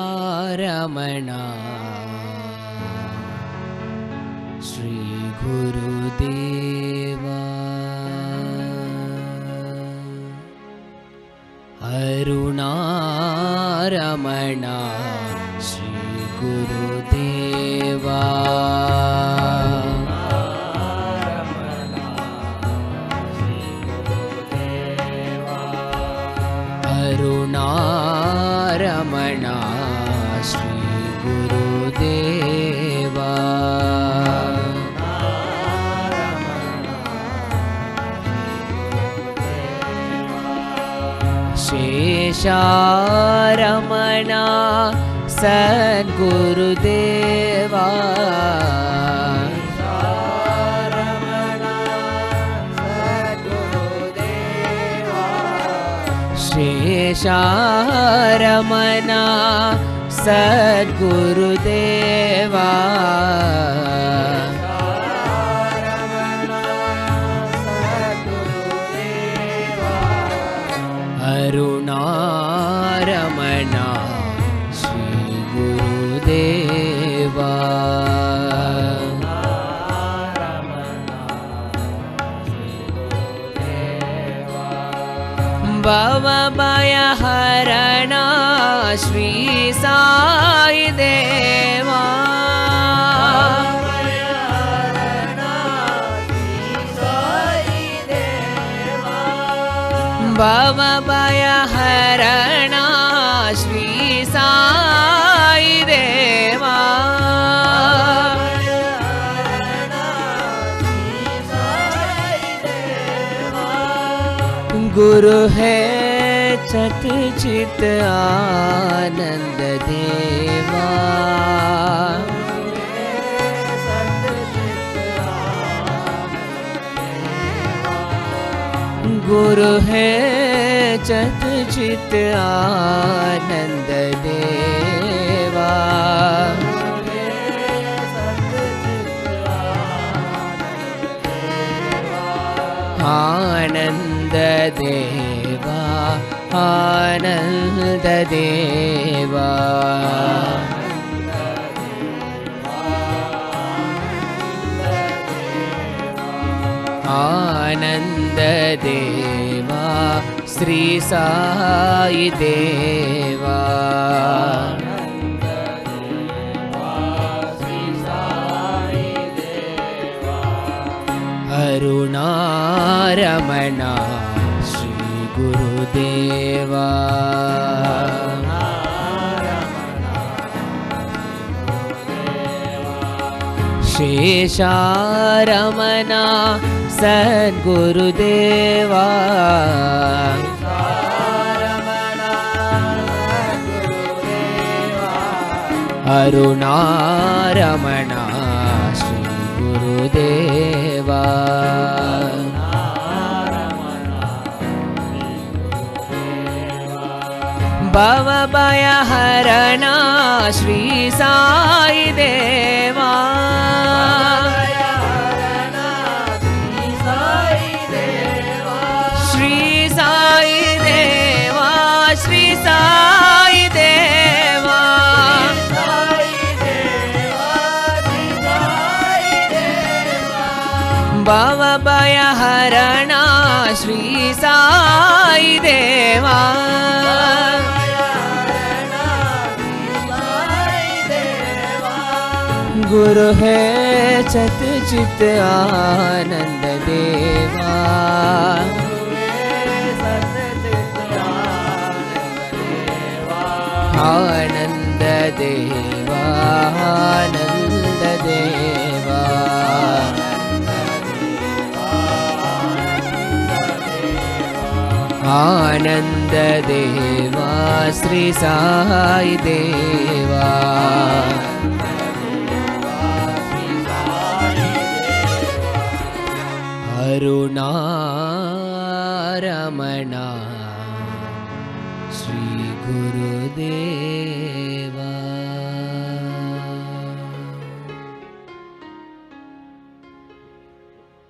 ಅರುಣಾರಮಣ ಶ್ರೀ ಗುರುದೇವ ಅರುಣಾರಮಣ ಶ್ರೀ ಗುರುದೇವ ಅರುಣಾರಮಣ ಶ್ರೀ ಗುರುದೇವ ಶೇಷಾರಮಣ ಸದ್ಗುರುದೇವ ಶೇಷಾರಮಣ ಸದ್ಗುರುದೇವ ಅರುಣಾರಮಣ ಶ್ರೀ ಗುರುದೇವ ಭವಭಯಹರಣ ಶ್ರೀ ಸಾಯಿ ದೇವ ಭವಭಯಹರಣ ಶ್ರೀ ಸಾಯಿ ದೇವ गुरु है चत चित आनंद देवा गुरु है चत चित आनंद देवा आनंद देवा आनंद देवा आनंद देवा श्री साई देवा अरुणारमण श्री गुरुदेव शेषारमण सद्गुरुदेव अरुणारमण श्री गुरुदेव भवभयहरण श्री साई देवा श्री साई देवा श्री साई देवा भवभयहरण श्री साई देवा गुरु है चत चित आनंद देवा आनंद देवा आनंद देवा आनंद देवा श्री साई देवा अरुणारमण श्री गुरुदेव